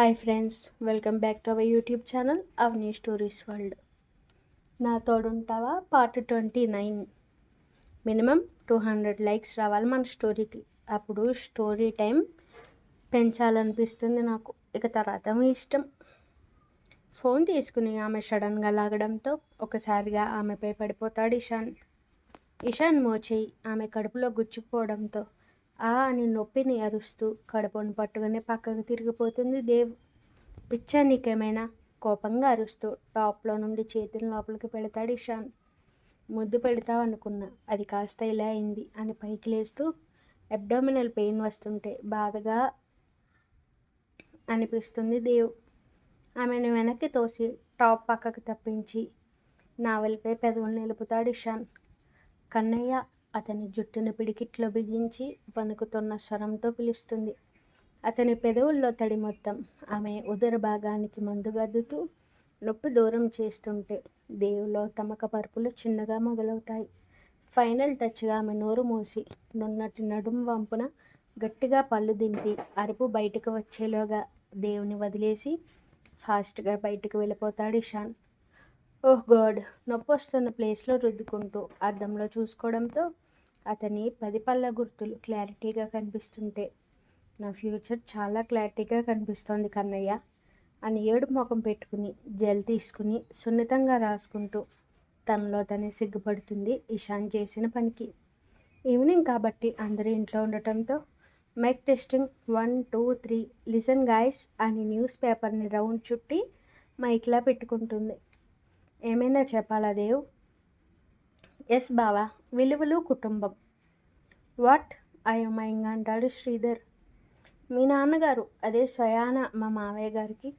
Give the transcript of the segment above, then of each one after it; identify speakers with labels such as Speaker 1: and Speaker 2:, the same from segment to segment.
Speaker 1: Hi friends, welcome back to our YouTube channel Avani stories world. నా తోడుంటావా part 29. Minimum 200 likes రావాలి మన స్టోరీకి. అప్పుడు స్టోరీ టైం పెంచాలనిపిస్తుంది నాకు. ఇక తర్వాత మీ ఇష్టం. ఫోన్ తీసుకుని ఆమె సడన్గా లాగడంతో ఒకసారిగా ఆమెపై పడిపోతాడు ఇషాన్. ఇషాన్ మోచేయి ఆమె కడుపులో గుచ్చుకుపోవడంతో అని నొప్పిని అరుస్తూ కడుపును పట్టుకుని పక్కకు తిరిగిపోతుంది దేవ్. పిచ్చా నీకేమైనా? కోపంగా అరుస్తూ టాప్లో నుండి చేతిని లోపలికి పెడతాడు ఇషాన్. ముద్దు పెడతావనుకున్నా, అది కాస్త ఇలా అయింది అని పైకి లేస్తూ అబ్డామినల్ పెయిన్ వస్తుంటే బాధగా అనిపిస్తుంది దేవ్. ఆమెను వెనక్కి తోసి టాప్ పక్కకు తప్పించి నావెల్పై పెదవులు నిలుపుతాడు ఇషాన్. కన్నయ్య అతని జుట్టును పిడికిట్లో బిగించి వణుకుతున్న స్వరంతో పిలుస్తుంది. అతని పెదవుల్లో తడి మొత్తం ఆమె ఉదర భాగానికి మందుగద్దుతూ నొప్పి దూరం చేస్తుంటే దేవులో తమక పరుపులు చిన్నగా మొదలవుతాయి. ఫైనల్ టచ్గా ఆమె నోరు మూసి నున్నటి నడుం వంపున గట్టిగా పళ్ళు దింపి అరుపు బయటకు వచ్చేలోగా దేవుని వదిలేసి ఫాస్ట్గా బయటకు వెళ్ళిపోతాడు ఇషాన్. ఓహ్ గాడ్! నొప్పి వస్తున్న ప్లేస్లో రుద్దుకుంటూ అద్దంలో చూసుకోవడంతో అతని 10 పళ్ళ గుర్తులు క్లారిటీగా కనిపిస్తుంటే నా ఫ్యూచర్ చాలా క్లారిటీగా కనిపిస్తోంది కన్నయ్య అని ఏడు ముఖం పెట్టుకుని జెల్ తీసుకుని సున్నితంగా రాసుకుంటూ తనలో తనే సిగ్గుపడుతుంది ఇషాన్ చేసిన పనికి. ఈవినింగ్ కాబట్టి అందరూ ఇంట్లో ఉండటంతో మైక్ టెస్టింగ్ 1 2 3 లిసన్ గాయస్ అని న్యూస్ పేపర్ని రౌండ్ చుట్టి మైక్లా పెట్టుకుంటుంది. ఏమైనా చెప్పాలా దేవ్? ఎస్ బావా, విలువలు కుటుంబం. వాట్? అయోమయంగా అంటాడు శ్రీధర్. మీ నాన్నగారు అదే స్వయాన మా మావయ్య గారికి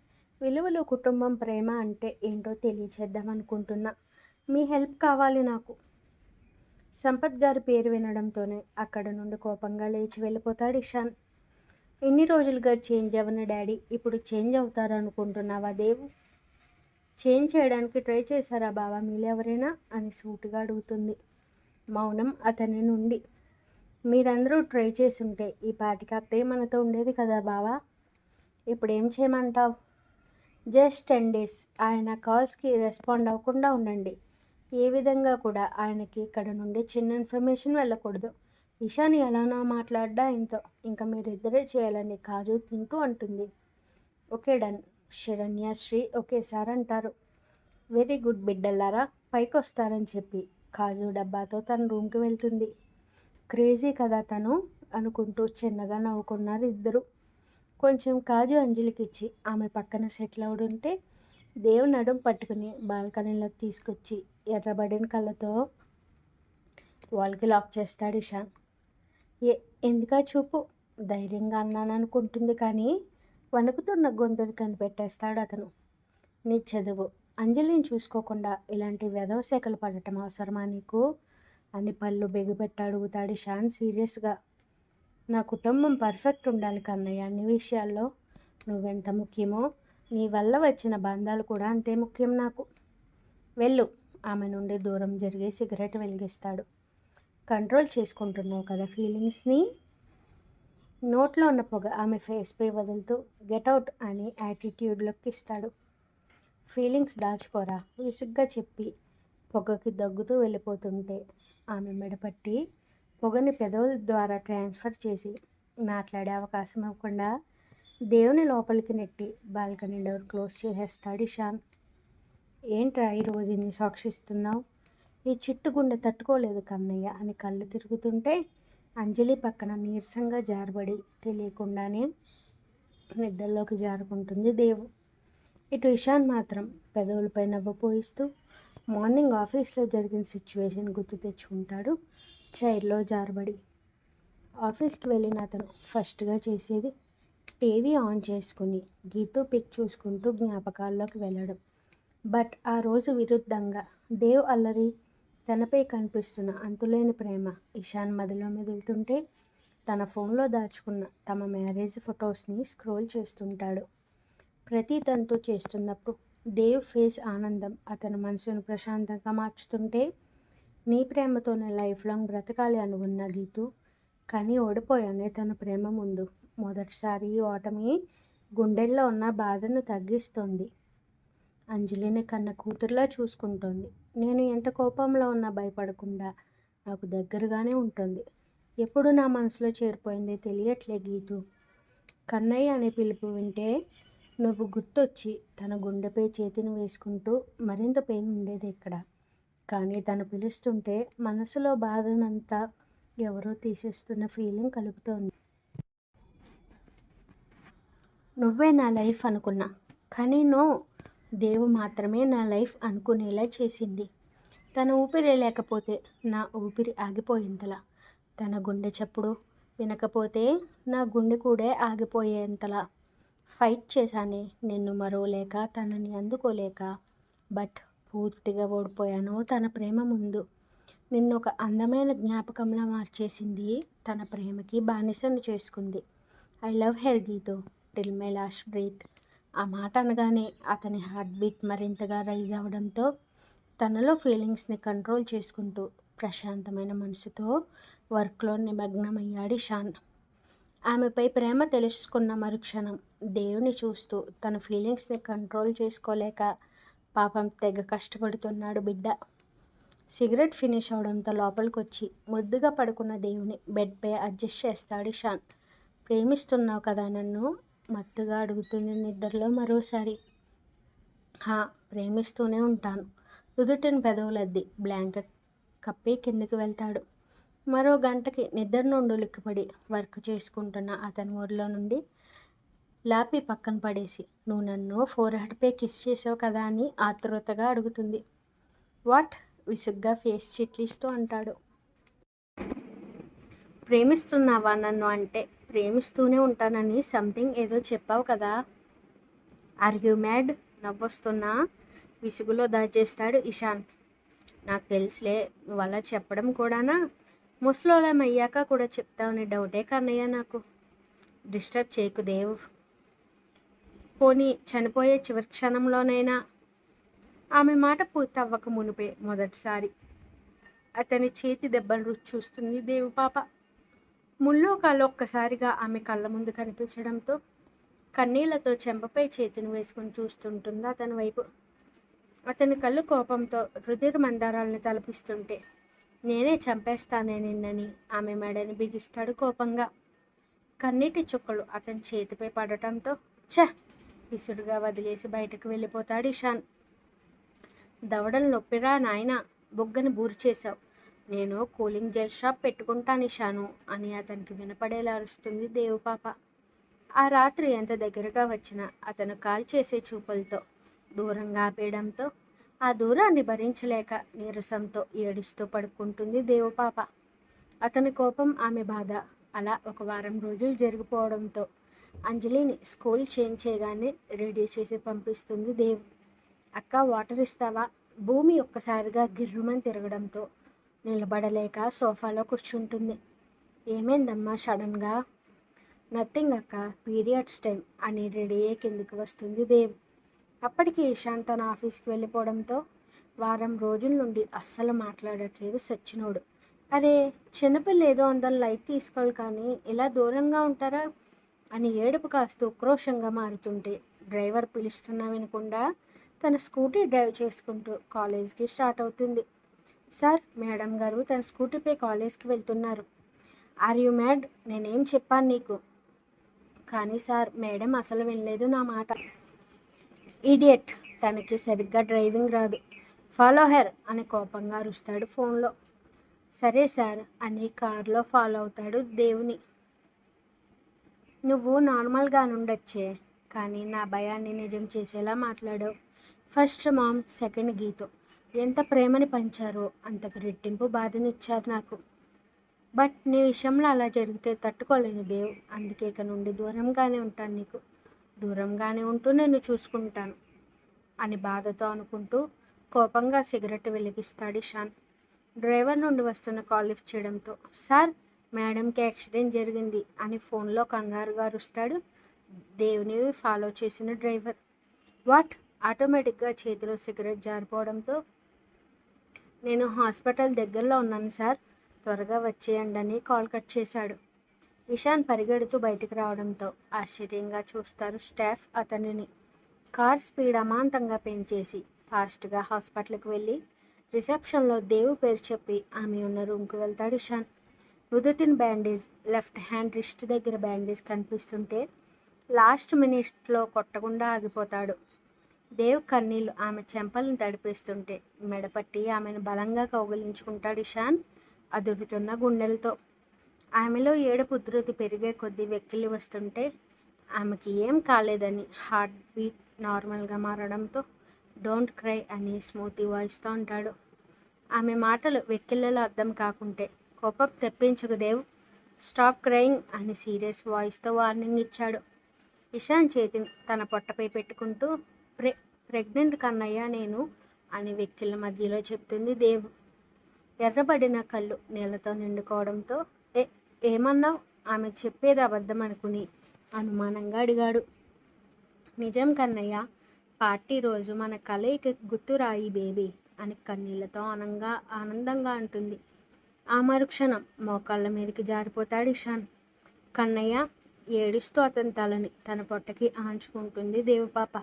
Speaker 1: విలువలు కుటుంబం ప్రేమ అంటే ఏంటో తెలియచేద్దామనుకుంటున్నా. మీ హెల్ప్ కావాలి నాకు. సంపత్ గారి పేరు వినడంతోనే అక్కడ నుండి కోపంగా లేచి వెళ్ళిపోతాడు ఇషాన్. ఎన్ని రోజులుగా చేంజ్ అవ్వని డాడీ ఇప్పుడు చేంజ్ అవుతారు అనుకుంటున్నావా దేవ్? చేంజ్ చేయడానికి ట్రై చేశారా బావా మీరెవరైనా అని సూటిగా అడుగుతుంది. మౌనం అతని నుండి. మీరందరూ ట్రై చేసుంటే ఈ పాటికి అత్తయ్య మనతో ఉండేది కదా బావా. ఇప్పుడు ఏం చేయమంటావు? జస్ట్ 10 days ఆయన కాల్స్కి రెస్పాండ్ అవ్వకుండా ఉండండి. ఏ విధంగా కూడా ఆయనకి ఇక్కడ నుండి చిన్న ఇన్ఫర్మేషన్ వెళ్ళకూడదు. ఇషాని ఎలానో మాట్లాడ్డా ఇంతో ఇంకా మీరిద్దరే చేయాలని కాజు తింటూ అంటుంది. Okay done. శరణ్య శ్రీ ఒకేసారి అంటారు. వెరీ గుడ్ బిడ్డల్లారా, పైకి వస్తారని చెప్పి కాజు డబ్బాతో తన రూమ్కి వెళ్తుంది. క్రేజీ కదా తను అనుకుంటూ చిన్నగా నవ్వుకున్నారు ఇద్దరు. కొంచెం కాజు అంజలికి ఇచ్చి ఆమె పక్కన సెటిల్ అవుతుంటే దేవ్ నడుం పట్టుకుని బాల్కనీలోకి తీసుకొచ్చి ఎర్రబడిన కళ్ళతో వాల్కి లాక్ చేస్తాడు ఇషాన్. ఎందుకా చూపు? ధైర్యంగా అన్నాను అనుకుంటుంది కానీ వణుకుతున్న గొంతుని కనిపెట్టేస్తాడు అతను. నీ చదువు అంజలిని చూసుకోకుండా ఇలాంటి వెధవ శాఖలు పడటం అవసరమా నీకు అని పళ్ళు బిగపెట్టి అడుగుతాడు ఇషాన్ సీరియస్గా. నా కుటుంబం పర్ఫెక్ట్ ఉండాలి కన్నయ్య. అన్ని విషయాల్లో నువ్వెంత ముఖ్యమో నీ వల్ల వచ్చిన బంధాలు కూడా అంతే ముఖ్యం నాకు. వెళ్ళు. ఆమె నుండి దూరం జరిగి సిగరెట్ వెలిగిస్తాడు. కంట్రోల్ చేసుకుంటున్నావు కదా ఫీలింగ్స్ని. నోట్లో ఉన్న పొగ ఆమె ఫేస్పై వదులుతూ గెట్అవుట్ అని యాటిట్యూడ్లోకి ఇస్తాడు. ఫీలింగ్స్ దాచుకోరా విసుగ్గా చెప్పి పొగకి దగ్గుతూ వెళ్ళిపోతుంటే ఆమె మెడపట్టి పొగని పెదవుల ద్వారా ట్రాన్స్ఫర్ చేసి మాట్లాడే అవకాశం ఇవ్వకుండా దేవుని లోపలికి నెట్టి బాల్కనీ డోర్ క్లోజ్ చేసేస్తాడు ఇషాన్. ఏంట్రా ఈరోజు ఇన్ని సాక్షిస్తున్నావు? ఈ చిట్టు గుండె తట్టుకోలేదు కన్నయ్య అని కళ్ళు తిరుగుతుంటే అంజలి పక్కన నీరసంగా జారబడి తెలియకుండానే నిద్రలోకి జారుకుంటుంది దేవు. ఇటు ఇషాన్ మాత్రం పెదవులపై నవ్వపోయిస్తూ మార్నింగ్ ఆఫీస్లో జరిగిన సిచ్యువేషన్ గుర్తు తెచ్చుకుంటాడు చైర్లో జారబడి. ఆఫీస్కి వెళ్ళిన అతను ఫస్ట్గా చేసేది టీవీ ఆన్ చేసుకుని గీతూ పిక్ చూసుకుంటూ జ్ఞాపకాల్లోకి వెళ్ళడం. బట్ ఆ రోజు విరుద్ధంగా దేవ్ అల్లరి తనపై కనిపిస్తున్న అంతులేని ప్రేమ ఇషాన్ మదిలో మెదులుతుంటే తన ఫోన్లో దాచుకున్న తమ మ్యారేజ్ ఫొటోస్ని స్క్రోల్ చేస్తుంటాడు. ప్రతి తంతు చేస్తున్నప్పుడు దేవ్ ఫేస్ ఆనందం అతని మనసును ప్రశాంతంగా మార్చుతుంటే నీ ప్రేమతోనే లైఫ్ లాంగ్ బ్రతకాలి అనుకున్న గీతు కానీ ఓడిపోయానే తన ప్రేమ ముందు. మొదటిసారి ఓటమి గుండెల్లో ఉన్న బాధను తగ్గిస్తోంది. అంజలిని కన్న కూతురులా చూసుకుంటోంది. నేను ఎంత కోపంలో ఉన్నా భయపడకుండా నాకు దగ్గరగానే ఉంటుంది. ఎప్పుడు నా మనసులో చేరిపోయింది తెలియట్లే గీతు. కన్నయ్య అనే పిలుపు వింటే నువ్వు గుర్తొచ్చి తన గుండెపై చేతిని వేసుకుంటూ మరింత పెయిన్ ఉండేది ఇక్కడ. కానీ తను పిలుస్తుంటే మనసులో బాధనంతా ఎవరో తీసేస్తున్న ఫీలింగ్ కలుగుతోంది. నువ్వే నా లైఫ్ అనుకున్నా, కానీ నో, దేవు మాత్రమే నా లైఫ్ అనుకునేలా చేసింది. తన ఊపిరి లేకపోతే నా ఊపిరి ఆగిపోయేంతలా, తన గుండె చప్పుడు వినకపోతే నా గుండె కూడా ఆగిపోయేంతలా ఫైట్ చేశానే, నిన్ను మరోలేక తనని అందుకోలేక. బట్ పూర్తిగా ఓడిపోయాను తన ప్రేమ ముందు. నిన్ను ఒక అందమైన జ్ఞాపకంలా మార్చేసింది, తన ప్రేమకి బానిసను చేసుకుంది. I love her Geethu till my last breath. ఆ మాట అనగానే అతని హార్ట్ బీట్ మరింతగా రైజ్ అవ్వడంతో తనలో ఫీలింగ్స్ని కంట్రోల్ చేసుకుంటూ ప్రశాంతమైన మనసుతో వర్క్లో నిమగ్నమయ్యాడు ఇషాన్. ఆమెపై ప్రేమ తెలుసుకున్న మరుక్షణం దేవుని చూస్తూ తన ఫీలింగ్స్ని కంట్రోల్ చేసుకోలేక పాపం తెగ కష్టపడుతున్నాడు బిడ్డ. సిగరెట్ ఫినిష్ అవడంతో లోపలికి వచ్చి ముద్దుగా పడుకున్న దేవుని బెడ్పై అడ్జస్ట్ చేస్తాడు ఇషాన్. ప్రేమిస్తున్నావు కదా నన్ను, మత్తుగా అడుగుతుంది నిద్రలో మరోసారి. ప్రేమిస్తూనే ఉంటాను. నుదుటిని పెదవులద్ది బ్లాంకెట్ కప్పి కిందకి వెళ్తాడు. మరో గంటకి నిద్ర నుండి ఉలిక్కిపడి వర్క్ చేసుకుంటున్న అతని ఊరిలో నుండి లాపి పక్కన పడేసి, నువ్వు నన్ను ఫోర్హెడ్పై కిస్ చేసావు కదా అని ఆతృతగా అడుగుతుంది. వాట్? విసుగ్గా ఫేస్ చిట్లిస్తూ అంటాడు. ప్రేమిస్తున్నావా నన్ను అంటే ప్రేమిస్తూనే ఉంటానని సంథింగ్ ఏదో చెప్పావు కదా. Are you mad? నవ్వొస్తున్నా విసుగులో దాచేస్తాడు ఇషాన్. నాకు తెలుసులే, నువ్వు అలా చెప్పడం కూడానా? ముసలోళం అయ్యాక కూడా చెప్తావని డౌటే కన్నయ్య నాకు. డిస్టర్బ్ చేయకు దేవ్. పోనీ చనిపోయే చివరి క్షణంలోనైనా. ఆమె మాట పూర్తి అవ్వక మునిపే మొదటిసారి అతని చేతి దెబ్బలు రుచి చూస్తుంది దేవు పాప. ముల్లోకాలు ఒక్కసారిగా ఆమె కళ్ళ ముందు కనిపించడంతో కన్నీళ్లతో చెంపపై చేతిని వేసుకుని చూస్తుంటుంది అతని వైపు. అతని కళ్ళు కోపంతో రుధిర మందారాలను తలపిస్తుంటే, నేనే చంపేస్తానే నిన్నని ఆమె మెడని బిగిస్తాడు కోపంగా. కన్నీటి చుక్కలు అతని చేతిపై పడటంతో విసురుగా వదిలేసి బయటకు వెళ్ళిపోతాడు ఇషాన్. దవడలు నొప్పిరా నాయనా, బొగ్గని బూరు చేశావు. నేను కూలింగ్ జెల్ షాప్ పెట్టుకుంటాను ఇషాను అని అతనికి వినపడేలా అరుస్తుంది దేవుపాప. ఆ రాత్రి ఎంత దగ్గరగా వచ్చినా అతను కాల్ చేసే చూపులతో దూరంగా ఆపేయడంతో ఆ దూరాన్ని భరించలేక నీరసంతో ఏడుస్తూ పడుకుంటుంది దేవుపాప. అతని కోపం, ఆమె బాధ అలా ఒక వారం రోజులు జరిగిపోవడంతో అంజలిని స్కూల్ చేంజ్ చేయగానే రెడీ చేసి పంపిస్తుంది దేవ్. అక్క వాటర్ ఇస్తావా? భూమి ఒక్కసారిగా గిర్రుమని తిరగడంతో నిలబడలేక సోఫాలో కూర్చుంటుంది. ఏమైందమ్మా సడన్గా? నథింగ్ అక్క, పీరియడ్స్ టైం అని రెడీ అయ్యే కిందికి వస్తుంది దేవ్. అప్పటికి ఇషాన్ తన ఆఫీస్కి వెళ్ళిపోవడంతో వారం రోజుల నుండి అస్సలు మాట్లాడట్లేదు సచ్చినోడు. అరే చిన్నపిల్ల ఏదో అందరం లైట్ తీసుకోవాలి కానీ ఇలా దూరంగా ఉంటారా అని ఏడుపు కాస్త ఉక్రోషంగా మారుతుంటే డ్రైవర్ పిలుస్తున్నా వినకుండా తన స్కూటీ డ్రైవ్ చేసుకుంటూ కాలేజ్కి స్టార్ట్ అవుతుంది. సార్, మేడం గారు తన స్కూటీపై కాలేజ్కి వెళ్తున్నారు. Are you mad? నేనేం చెప్పాను నీకు? కానీ సార్, మేడం అసలు వినలేదు నా మాట. ఈడియట్, తనకి సరిగ్గా డ్రైవింగ్ రాదు. ఫాలో హెర్ అని కోపంగా అరుస్తాడు ఫోన్లో. సరే సార్ అని కారులో ఫాలో అవుతాడు దేవుని. నువ్వు నార్మల్గా ఉండొచ్చే, కానీ నా భయాన్ని నిజం చేసేలా మాట్లాడావు. ఫస్ట్ మామ్, సెకండ్ గీతు ఎంత ప్రేమని పంచారో అంతకు రెట్టింపు బాధనిచ్చారు నాకు. బట్ నీ విషయంలో అలా జరిగితే తట్టుకోలేను దేవ్. అందుకే ఇక నుండి దూరంగానే ఉంటాను, నీకు దూరంగానే ఉంటూ నేను చూసుకుంటాను అని బాధతో అనుకుంటూ కోపంగా సిగరెట్ వెలిగిస్తాడు ఇషాన్. డ్రైవర్ నుండి వస్తున్న కాల్ లిఫ్ట్ చేయడంతో, సార్ మేడంకి యాక్సిడెంట్ జరిగింది అని ఫోన్లో కంగారుగా అరుస్తాడు దేవుని ఫాలో చేసిన డ్రైవర్. వాట్? ఆటోమేటిక్గా చేతిలో సిగరెట్ జారిపోవడంతో, నేను హాస్పిటల్ దగ్గరలో ఉన్నాను సార్, త్వరగా వచ్చేయండి అని కాల్ కట్ చేశాడు. ఇషాన్ పరిగెడుతూ బయటికి రావడంతో ఆశ్చర్యంగా చూస్తారు స్టాఫ్ అతనిని. కార్ స్పీడ్ అమాంతంగా పెంచేసి ఫాస్ట్గా హాస్పిటల్కి వెళ్ళి రిసెప్షన్లో దేవు పేరు చెప్పి ఆమె ఉన్న రూమ్కి వెళ్తాడు ఇషాన్. నుదుటిన బ్యాండేజ్, లెఫ్ట్ హ్యాండ్ రిస్ట్ దగ్గర బ్యాండేజ్ కనిపిస్తుంటే లాస్ట్ మినిట్లో కొట్టకుండా ఆగిపోతాడు. దేవ్ కన్నీళ్లు ఆమె చెంపలను తడిపేస్తుంటే మెడపట్టి ఆమెను బలంగా కౌగిలించుకుంటాడు ఇషాన్ అదురుతున్న గుండెలతో. ఆమెలో ఏడుపు ఉధృతి పెరిగే కొద్దీ వెక్కిలి వస్తుంటే ఆమెకి ఏం కాలేదని హార్ట్ బీట్ నార్మల్గా మారడంతో డోంట్ క్రై అని స్మూతీ వాయిస్తో అంటాడు. ఆమె మాటలు వెక్కిళ్ళలో అర్థం కాకుంటే కోపం తెప్పించకు దేవ్, స్టాప్ క్రయింగ్ అని సీరియస్ వాయిస్తో వార్నింగ్ ఇచ్చాడు. ఇషాన్ చేతిని తన పొట్టపై పెట్టుకుంటూ ప్రెగ్నెంట్ కన్నయ్య నేను అని వెక్కిళ్ళ మధ్యలో చెప్తుంది దేవ్. ఎర్రబడిన కళ్ళు నీళ్లతో నిండుకోవడంతో ఏమన్నావు ఆమె చెప్పేది అబద్ధం అనుకుని అనుమానంగా అడిగాడు. నిజం కన్నయ్య, పార్టీ రోజు మన కలయిక గుర్తురాయి బేబీ అని కన్నీళ్లతో ఆనందంగా అంటుంది. ఆ మరుక్షణం మోకాళ్ళ మీదకి జారిపోతాడు ఇషాన్. కన్నయ్య ఏడుస్తూ అతని తలని తన పొట్టకి ఆంచుకుంటుంది దేవపాప.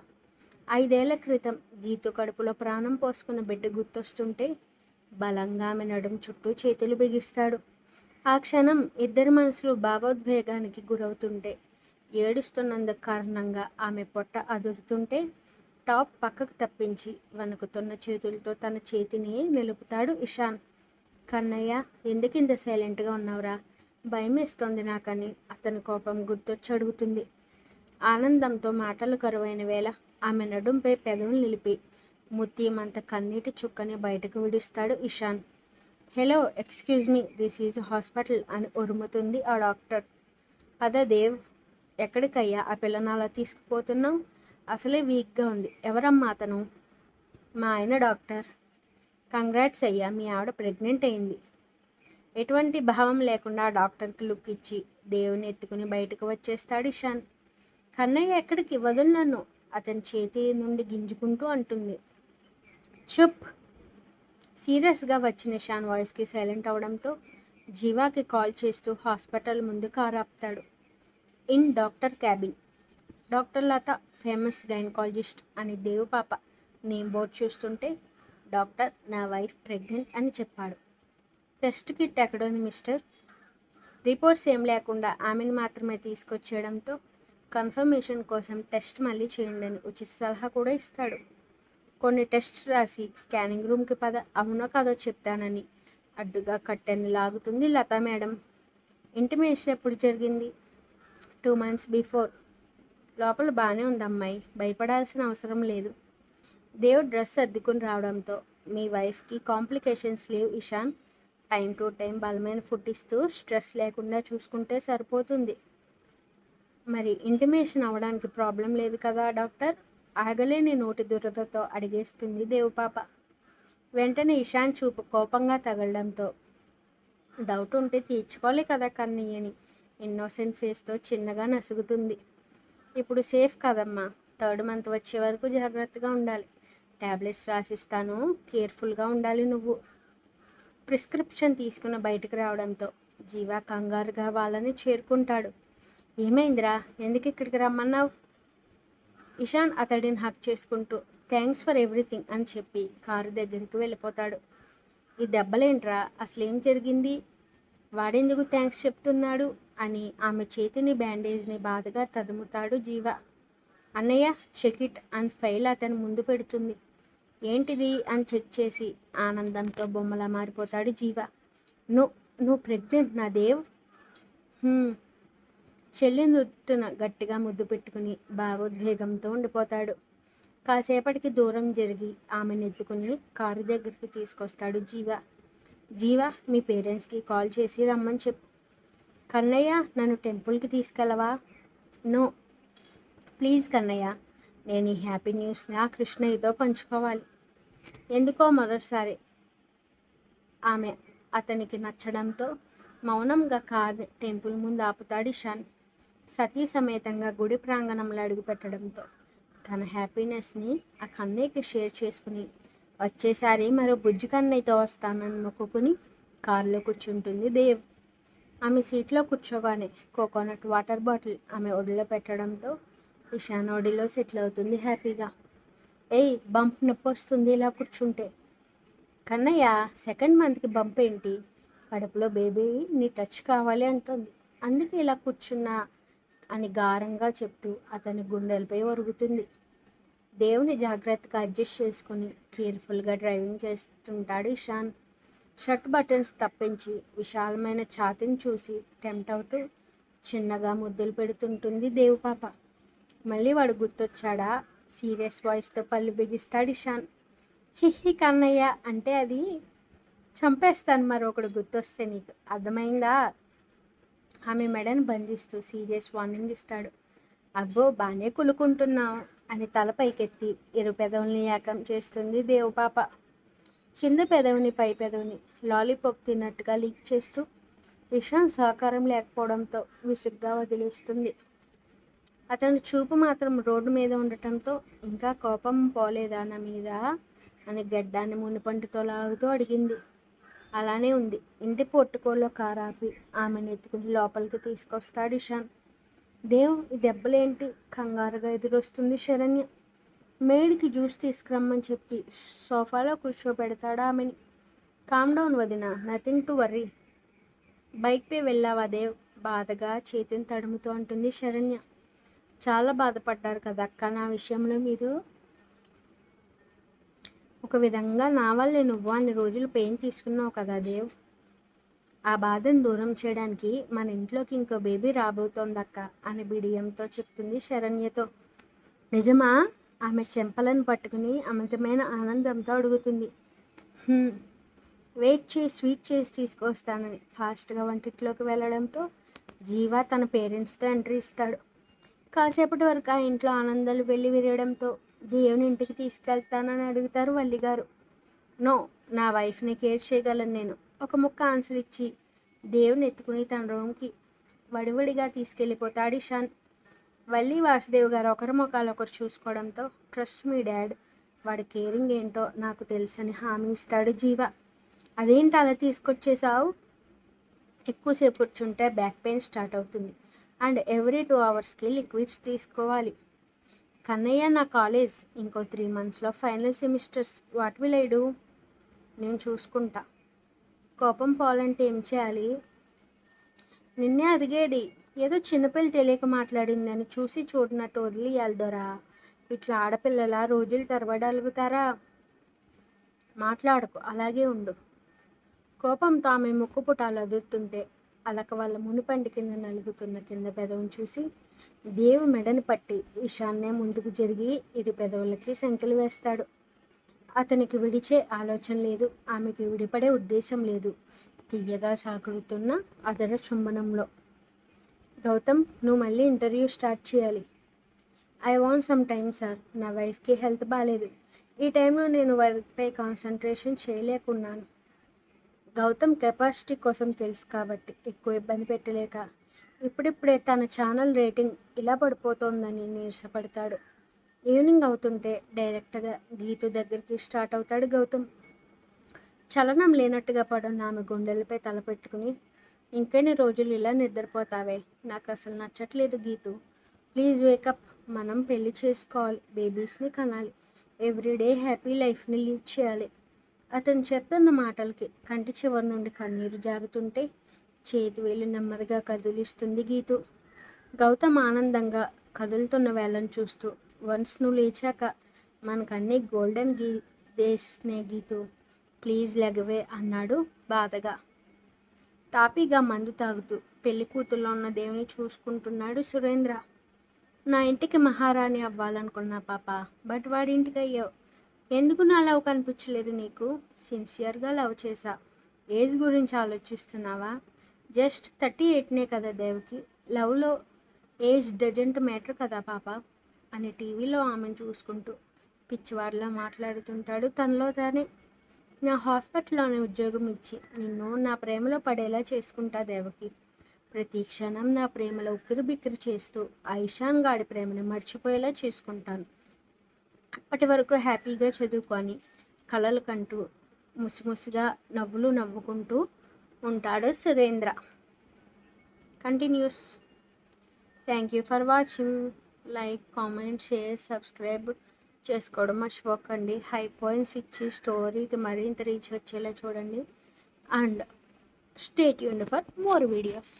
Speaker 1: 5 ఏళ్ల క్రితం గీతు కడుపులో ప్రాణం పోసుకున్న బిడ్డ గుర్తొస్తుంటే బలంగా ఆమె నడుం చుట్టూ చేతులు బిగిస్తాడు. ఆ క్షణం ఇద్దరి మనసులు భావోద్వేగానికి గురవుతుంటే ఏడుస్తున్నందుకు కారణంగా ఆమె పొట్ట అదురుతుంటే టాప్ పక్కకు తప్పించి వణుకుతున్న చేతులతో తన చేతిని నిలుపుతాడు ఇషాన్. కన్నయ్య ఎందుకు ఇంత సైలెంట్గా ఉన్నావురా, భయమేస్తోంది నాకని అతని కోపం గుర్తొచ్చి అడుగుతుంది. ఆనందంతో మాటలు కరువైన వేళ ఆమె నడుంపై పెదవులు నిలిపి ముత్యమంత కన్నీటి చుక్కని బయటకు విడుస్తాడు Ishaan. Hello excuse me, this is hospital అని ఉరుముతుంది ఆ డాక్టర్. పద దేవ్. ఎక్కడికయ్యా ఆ పిల్లని అలా తీసుకుపోతున్నావు, అసలే వీక్గా ఉంది. ఎవరమ్మా అతను? మా ఆయన డాక్టర్. కంగ్రాట్స్ అయ్యా, మీ ఆవిడ ప్రెగ్నెంట్ అయింది. ఎటువంటి భావం లేకుండా ఆ డాక్టర్కి లుక్ ఇచ్చి దేవుని ఎత్తుకుని బయటకు వచ్చేస్తాడు ఇషాన్. కన్నయ్య ఎక్కడికి, వదులు నన్ను అతని చేతి నుండి గింజుకుంటూ అంటుంది. చుప్. సీరియస్గా వచ్చిన ఇషాన్ వాయిస్కి సైలెంట్ అవడంతో జీవాకి కాల్ చేస్తూ హాస్పిటల్ ముందు కారు ఆపుతాడు. In doctor cabin. Doctor Latha, famous gynaecologist అని దేవపాప నేమ్ బోర్డ్ చూస్తుంటే డాక్టర్ నా వైఫ్ ప్రెగ్నెంట్ అని చెప్పాడు. టెస్ట్ కిట్ ఎక్కడుంది మిస్టర్? రిపోర్ట్స్ ఏం లేకుండా ఆమెను మాత్రమే తీసుకొచ్చేయడంతో కన్ఫర్మేషన్ కోసం టెస్ట్ మళ్ళీ చేయండి అని ఉచిత సలహా కూడా ఇస్తాడు. కొన్ని టెస్ట్ రాసి స్కానింగ్ రూమ్కి పద, అవునో కాదో చెప్తానని అడ్డుగా కట్టెని లాగుతుంది లతా మేడం. ఇంటిమేషన్ ఎప్పుడు జరిగింది? 2 months బిఫోర్. లోపల బాగానే ఉంది అమ్మాయి, భయపడాల్సిన అవసరం లేదు. దేవ్ డ్రెస్ సర్దుకుని రావడంతో మీ వైఫ్కి కాంప్లికేషన్స్ లేవు ఇషాన్, టైం టు టైం బలమైన ఫుడ్ ఇస్తూ స్ట్రెస్ లేకుండా చూసుకుంటే సరిపోతుంది. మరి ఇంటిమేషన్ అవ్వడానికి ప్రాబ్లం లేదు కదా డాక్టర్? ఆగలేని నోటి దురదతో అడిగేస్తుంది దేవపాప. వెంటనే ఇషాన్ చూపు కోపంగా తగలడంతో డౌట్ ఉంటే తీర్చుకోలే కదా కన్నయ్యని ఇన్నోసెంట్ ఫేస్తో చిన్నగా నసుగుతుంది. ఇప్పుడు సేఫ్ కదమ్మా, 3rd month వచ్చే వరకు జాగ్రత్తగా ఉండాలి. ట్యాబ్లెట్స్ రాసిస్తాను, కేర్ఫుల్గా ఉండాలి నువ్వు. ప్రిస్క్రిప్షన్ తీసుకున్న బయటకు రావడంతో జీవా కంగారుగా వాళ్ళని చేరుకుంటాడు. ఏమైందిరా, ఎందుకు ఇక్కడికి రమ్మన్నావు? ఇషాన్ అతడిని హక్ చేసుకుంటూ థ్యాంక్స్ ఫర్ ఎవ్రీథింగ్ అని చెప్పి కారు దగ్గరికి వెళ్ళిపోతాడు. ఈ దెబ్బలేంట్రా, అసలేం జరిగింది, వాడెందుకు థ్యాంక్స్ చెప్తున్నాడు అని ఆమె చేతిని బ్యాండేజ్ని బాధగా తదుముతాడు జీవా. అన్నయ్య చెక్ ఇట్ అని ఫైల్ అతని ముందు పెడుతుంది. ఏంటిది అని చెక్ చేసి ఆనందంతో బొమ్మలా మారిపోతాడు జీవా. నువ్వు ప్రెగ్నెంట్ నా దేవ్? చెల్లి నుట్టున గట్టిగా ముద్దు పెట్టుకుని భావోద్వేగంతో ఉండిపోతాడు. కాసేపటికి దూరం జరిగి ఆమెను ఎత్తుకుని కారు దగ్గరికి తీసుకొస్తాడు జీవా మీ పేరెంట్స్కి కాల్ చేసి రమ్మని చెప్పు. కన్నయ్య నన్ను టెంపుల్కి తీసుకెళ్ళవా? నో ప్లీజ్ కన్నయ్య, నేను ఈ హ్యాపీ న్యూస్ని ఆ కృష్ణయ్యతో పంచుకోవాలి. ఎందుకో మొదటిసారి ఆమె అతనికి నచ్చడంతో మౌనంగా కారు టెంపుల్ ముందు ఆపుతాడు ఇషాన్. సతీ సమేతంగా గుడి ప్రాంగణంలో అడుగుపెట్టడంతో తన హ్యాపీనెస్ని ఆ కన్నయ్యకి షేర్ చేసుకుని వచ్చేసారి మరో బుజ్జి కన్నయ్యతో వస్తానని మొక్కుకుని కారులో కూర్చుంటుంది దేవ్. ఆమె సీట్లో కూర్చోగానే కోకోనట్ వాటర్ బాటిల్ ఆమె ఒడిలో పెట్టడంతో ఇషాన్ ఒడిలో సెటిల్ అవుతుంది హ్యాపీగా. ఏయ్, బంప్ నొప్పి వస్తుంది ఇలా కూర్చుంటే. కన్నయ్య, సెకండ్ మంత్కి బంప్ ఏంటి? కడుపులో బేబీ నీ టచ్ కావాలి అంటుంది. అందుకే ఇలా కూర్చున్నా అని గారంగా చెప్తూ అతని గుండెలపై ఒరుగుతుంది. దేవుని జాగ్రత్తగా అడ్జస్ట్ చేసుకుని కేర్ఫుల్గా డ్రైవింగ్ చేస్తుంటాడు ఇషాన్. షర్ట్ బటన్స్ తప్పించి విశాలమైన ఛాతీని చూసి టెంప్ట్ అవుతూ చిన్నగా ముద్దులు పెడుతుంటుంది దేవుపాప. మళ్ళీ వాడు గుర్తొచ్చాడా? సీరియస్ వాయిస్తో పళ్ళు బిగిస్తాడు ఇషాన్. హిహి కన్నయ్య, అంటే అది చంపేస్తాను మరొకడు గుర్తొస్తే, నీకు అర్థమైందా? ఆమె మెడను బంధిస్తూ సీరియస్ వార్నింగ్ ఇస్తాడు. అబ్బో, బాగానే కులుకుంటున్నావు అని తల పైకెత్తి ఇరు పెదవుల్ని ఏకం చేస్తుంది దేవుపాప. కింద పెదవిని పై పెదవిని లాలీపాప్ తిన్నట్టుగా లీక్ చేస్తూ ఇషాన్ సహకారం లేకపోవడంతో విసుగ్గా వదిలేస్తుంది. అతని చూపు మాత్రం రోడ్డు మీద ఉండటంతో ఇంకా కోపం పోలేదా నా మీద అని గడ్డాన్ని మునిపంటితో లాగుతూ అడిగింది. అలానే ఉంది. ఇంటి పొట్టుకోలో కారాపి ఆమెను ఎత్తుకుని లోపలికి తీసుకొస్తాడు ఇషాన్. దేవ్, ఈ దెబ్బలేంటి? కంగారుగా ఎదురొస్తుంది శరణ్య. మేడికి జ్యూస్ తీసుకురమ్మని చెప్పి సోఫాలో కూర్చోబెడతాడు ఆమెని. కామ్ డౌన్ వదిన, నథింగ్ టు వర్రీ. బైక్పై వెళ్ళావా దేవ్? బాధగా చేతిని తడుముతూ అంటుంది శరణ్య. చాలా బాధపడ్డారు కదా అక్క నా విషయంలో మీరు. ఒక విధంగా నా వల్లే నువ్వు అన్ని రోజులు పెయిన్ తీసుకున్నావు కదా దేవ్. ఆ బాధను దూరం చేయడానికి మన ఇంట్లోకి ఇంకో బేబీ రాబోతోందక్క అని బిడియంతో చెప్తుంది శరణ్యతో. నిజమా? ఆమె చెంపలను పట్టుకుని అమితమైన ఆనందంతో అడుగుతుంది. వెయిట్ చేసి స్వీట్ చేసి తీసుకొస్తానని ఫాస్ట్గా వంటిట్లోకి వెళ్ళడంతో జీవా తన పేరెంట్స్తో ఎంట్రీ ఇస్తాడు. కాసేపటి వరకు ఆ ఇంట్లో ఆనందాలు వెళ్ళి విరగడంతో దేవుని ఇంటికి తీసుకెళ్తానని అడుగుతారు వల్లిగారు. నో, నా వైఫ్ని కేర్ చేయగలను నేను. ఒక ముక్క ఆన్సర్ ఇచ్చి దేవుని ఎత్తుకుని తన రూమ్కి వడివడిగా తీసుకెళ్ళిపోతాడు ఇషాన్. వల్లి వాసుదేవ్ గారు ఒకరి ముఖాలు ఒకరు చూసుకోవడంతో ట్రస్ట్ మీ డాడ్, వాడి కేరింగ్ ఏంటో నాకు తెలుసని హామీ ఇస్తాడు జీవ. అదేంటి అలా తీసుకొచ్చేసావు? ఎక్కువసేపు కూర్చుంటే బ్యాక్ పెయిన్ స్టార్ట్ అవుతుంది అండ్ ఎవ్రీ 2 అవర్స్కి లిక్విడ్స్ తీసుకోవాలి. కన్నయ్య, నా కాలేజ్ ఇంకో 3 monthsలో final semesters. What will I do? నేను చూసుకుంటా. కోపం పోవాలంటే ఏం చేయాలి? నిన్నే అదిగేడి. ఏదో చిన్నపిల్ల తెలియక మాట్లాడిందని చూసి చూడనట్టు వదిలియాలదోరా. ఇట్లా ఆడపిల్లల రోజులు తరబడి అలుగుతారా? మాట్లాడకు, అలాగే ఉండు. కోపంతో ఆమె ముక్కు పుటాలు అదురుతుంటే అలక వాళ్ళ మునిపంటి కింద నలుగుతున్న కింద పెదవిని చూసి దేవు మెడని పట్టి ఈశాన్నే ముందుకు జరిగి ఇరు పెదవులకి సంఖ్యలు వేస్తాడు. అతనికి విడిచే ఆలోచన లేదు, ఆమెకి విడిపడే ఉద్దేశం లేదు. తీయగా సాగుతున్న అదర చుంబనంలో. గౌతమ్, నువ్వు మళ్ళీ ఇంటర్వ్యూ స్టార్ట్ చేయాలి. I want some time sir. నా వైఫ్కి హెల్త్ బాగాలేదు. ఈ టైంలో నేను వర్క్పై కాన్సన్ట్రేషన్ చేయలేకున్నాను. గౌతమ్ కెపాసిటీ కోసం తెలుసు కాబట్టి ఎక్కువ ఇబ్బంది పెట్టలేక ఇప్పుడిప్పుడే తన ఛానల్ రేటింగ్ ఇలా పడిపోతోందని నీరసపడతాడు. ఈవినింగ్ అవుతుంటే డైరెక్ట్గా గీతు దగ్గరికి స్టార్ట్ అవుతాడు గౌతమ్. చలనం లేనట్టుగా పడున్న ఆమె గుండెలపై తలపెట్టుకుని, ఇంకెన్ని రోజులు ఇలా నిద్రపోతావే? నాకు అసలు నచ్చట్లేదు గీతు. Please wake up. మనం పెళ్లి చేసుకోవాలి, బేబీస్ని కనాలి, ఎవ్రీడే హ్యాపీ లైఫ్ని లీడ్ చేయాలి. అతను చెప్తున్న మాటలకి కంటి చివరి నుండి కన్నీరు జారుతుంటే చేతి వేలు నెమ్మదిగా కదిలిస్తుంది గీతు. గౌతమ్ ఆనందంగా కదులుతున్న వేళను చూస్తూ, వన్స్ నువ్వు లేచాక మనకన్నీ గోల్డెన్ డేస్నే గీతు, ప్లీజ్ లెగవే అన్నాడు బాధగా. తాపీగా మందు తాగుతూ పెళ్లి కూతుల్లో ఉన్న దేవుని చూసుకుంటున్నాడు సురేంద్ర. నా ఇంటికి మహారాణి అవ్వాలనుకున్నా పాప, బట్ వాడి ఇంటికి అయ్యావు. ఎందుకు నా లవ్ కనిపించలేదు నీకు? సిన్సియర్గా లవ్ చేశా. ఏజ్ గురించి ఆలోచిస్తున్నావా? జస్ట్ 38నే కదా దేవ్కి. లవ్లో ఏజ్ డజంట్ మ్యాటర్ కదా పాప అని టీవీలో ఆమెను చూసుకుంటూ పిచ్చివాడిలా మాట్లాడుతుంటాడు తనలో తానే. నా హాస్పిటల్లోనే ఉద్యోగం ఇచ్చి నిన్ను నా ప్రేమలో పడేలా చేసుకుంటా దేవకి. ప్రతి క్షణం నా ప్రేమలో ఉక్కిరి బిక్కిరి చేస్తూ ఆ ఇషాన్ గాడి ప్రేమను మర్చిపోయేలా చేసుకుంటాను. అప్పటి వరకు హ్యాపీగా చదువుకొని కలలు కంటూ ముసిముసిగా నవ్వులు నవ్వుకుంటూ ఉంటాడు Surendra. Continuous. Thank you for watching. Like, comment, share, subscribe చేసుకోవడం మర్చిపోకండి. హై పాయింట్స్ ఇచ్చి స్టోరీకి మరింత రీచ్ వచ్చేలా చూడండి. And stay tuned for more videos.